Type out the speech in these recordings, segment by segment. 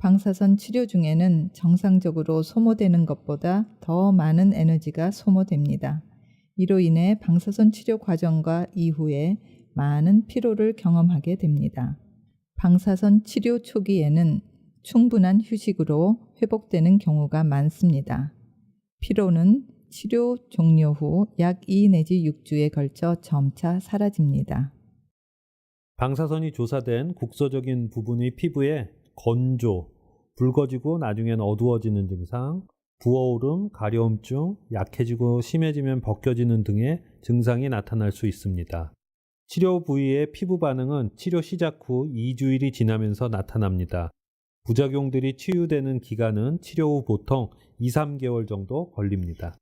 방사선 치료 중에는 정상적으로 소모되는 것보다 더 많은 에너지가 소모됩니다. 이로 인해 방사선 치료 과정과 이후에 많은 피로를 경험하게 됩니다. 방사선 치료 초기에는 충분한 휴식으로 회복되는 경우가 많습니다. 피로는 치료 종료 후 약 2 내지 6주에 걸쳐 점차 사라집니다. 방사선이 조사된 국소적인 부분의 피부에 건조, 붉어지고 나중엔 어두워지는 증상, 부어오름, 가려움증, 약해지고 심해지면 벗겨지는 등의 증상이 나타날 수 있습니다. 치료 부위의 피부 반응은 치료 시작 후 2주일이 지나면서 나타납니다. 부작용들이 치유되는 기간은 치료 후 보통 2, 3개월 정도 걸립니다.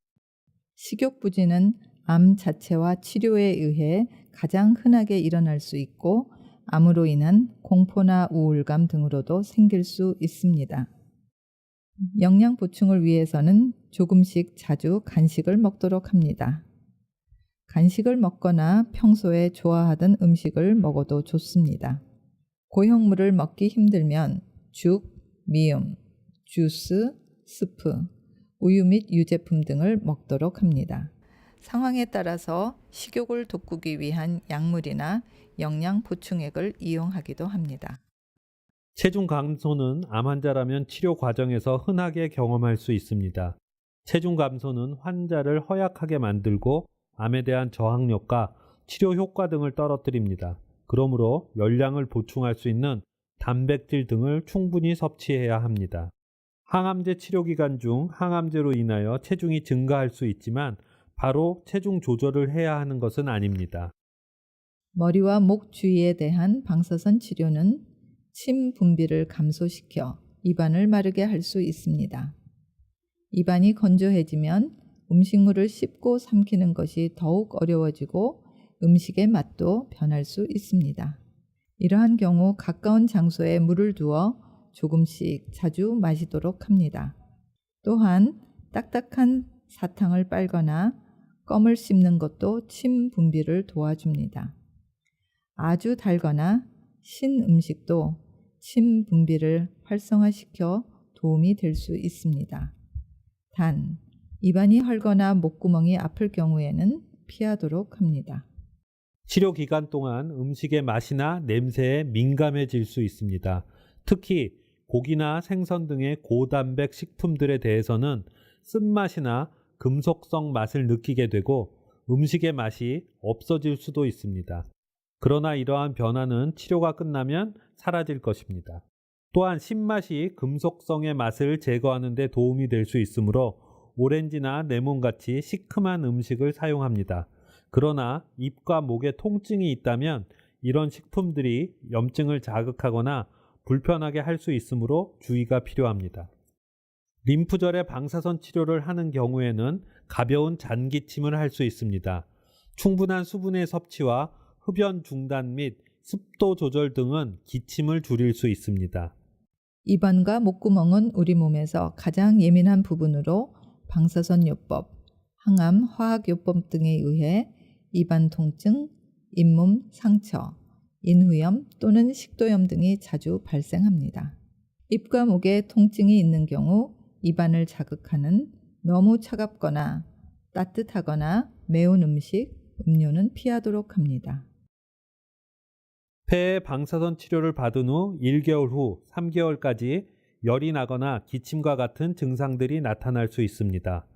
식욕부진은 암 자체와 치료에 의해 가장 흔하게 일어날 수 있고 암으로 인한 공포나 우울감 등으로도 생길 수 있습니다. 영양 보충을 위해서는 조금씩 자주 간식을 먹도록 합니다. 간식을 먹거나 평소에 좋아하던 음식을 먹어도 좋습니다. 고형물을 먹기 힘들면 죽, 미음, 주스, 스프, 우유 및 유제품 등을 먹도록 합니다. 상황에 따라서 식욕을 돋구기 위한 약물이나 영양 보충액을 이용하기도 합니다. 체중 감소는 암 환자라면 치료 과정에서 흔하게 경험할 수 있습니다. 체중 감소는 환자를 허약하게 만들고 암에 대한 저항력과 치료 효과 등을 떨어뜨립니다. 그러므로 열량을 보충할 수 있는 단백질 등을 충분히 섭취해야 합니다. 항암제 치료 기간 중 항암제로 인하여 체중이 증가할 수 있지만 바로 체중 조절을 해야 하는 것은 아닙니다. 머리와 목 주위에 대한 방사선 치료는 침 분비를 감소시켜 입안을 마르게 할 수 있습니다. 입안이 건조해지면 음식물을 씹고 삼키는 것이 더욱 어려워지고 음식의 맛도 변할 수 있습니다. 이러한 경우 가까운 장소에 물을 두어 조금씩 자주 마시도록 합니다. 또한 딱딱한 사탕을 빨거나 껌을 씹는 것도 침 분비를 도와줍니다. 아주 달거나 신 음식도 침 분비를 활성화시켜 도움이 될 수 있습니다. 단, 입안이 헐거나 목구멍이 아플 경우에는 피하도록 합니다. 치료 기간 동안 음식의 맛이나 냄새에 민감해질 수 있습니다. 특히 고기나 생선 등의 고단백 식품들에 대해서는 쓴맛이나 금속성 맛을 느끼게 되고 음식의 맛이 없어질 수도 있습니다. 그러나 이러한 변화는 치료가 끝나면 사라질 것입니다. 또한 신맛이 금속성의 맛을 제거하는 데 도움이 될 수 있으므로 오렌지나 레몬같이 시큼한 음식을 사용합니다. 그러나 입과 목에 통증이 있다면 이런 식품들이 염증을 자극하거나 불편하게 할 수 있으므로 주의가 필요합니다. 림프절의 방사선 치료를 하는 경우에는 가벼운 잔기침을 할 수 있습니다. 충분한 수분의 섭취와 흡연 중단 및 습도 조절 등은 기침을 줄일 수 있습니다. 입안과 목구멍은 우리 몸에서 가장 예민한 부분으로 방사선 요법, 항암 화학 요법 등에 의해 입안 통증, 잇몸 상처, 인후염 또는 식도염 등이 자주 발생합니다. 입과 목에 통증이 있는 경우 입안을 자극하는 너무 차갑거나 따뜻하거나 매운 음식, 음료는 피하도록 합니다. 폐의 방사선 치료를 받은 후 1개월 후 3개월까지 열이 나거나 기침과 같은 증상들이 나타날 수 있습니다.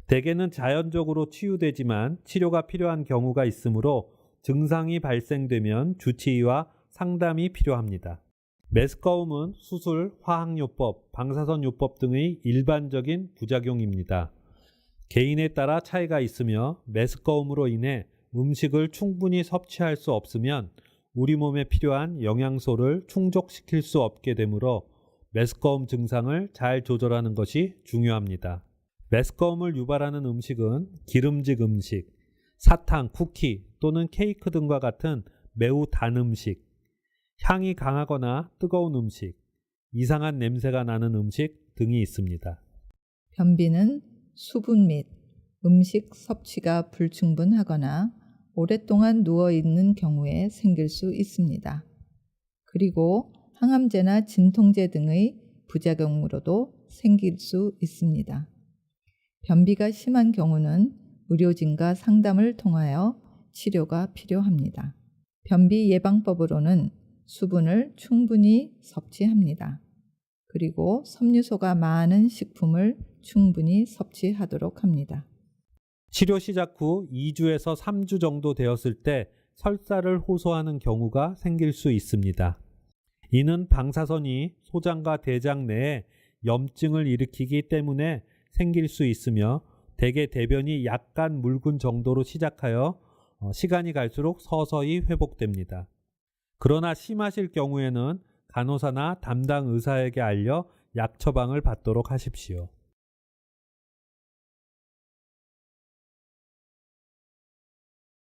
대개는 자연적으로 치유되지만 치료가 필요한 경우가 있으므로 증상이 발생되면 주치의와 상담이 필요합니다. 메스꺼움은 수술, 화학요법, 방사선요법 등의 일반적인 부작용입니다. 개인에 따라 차이가 있으며 메스꺼움으로 인해 음식을 충분히 섭취할 수 없으면 우리 몸에 필요한 영양소를 충족시킬 수 없게 되므로 메스꺼움 증상을 잘 조절하는 것이 중요합니다. 메스꺼움을 유발하는 음식은 기름진 음식, 사탕, 쿠키 또는 케이크 등과 같은 매우 단 음식, 향이 강하거나 뜨거운 음식, 이상한 냄새가 나는 음식 등이 있습니다. 변비는 수분 및 음식 섭취가 불충분하거나 오랫동안 누워있는 경우에 생길 수 있습니다. 그리고 항암제나 진통제 등의 부작용으로도 생길 수 있습니다. 변비가 심한 경우는 의료진과 상담을 통하여 치료가 필요합니다. 변비 예방법으로는 수분을 충분히 섭취합니다. 그리고 섬유소가 많은 식품을 충분히 섭취하도록 합니다. 치료 시작 후 2주에서 3주 정도 되었을 때 설사를 호소하는 경우가 생길 수 있습니다. 이는 방사선이 소장과 대장 내에 염증을 일으키기 때문에 생길 수 있으며 대개 대변이 약간 묽은 정도로 시작하여 시간이 갈수록 서서히 회복됩니다. 그러나 심하실 경우에는 간호사나 담당 의사에게 알려 약 처방을 받도록 하십시오.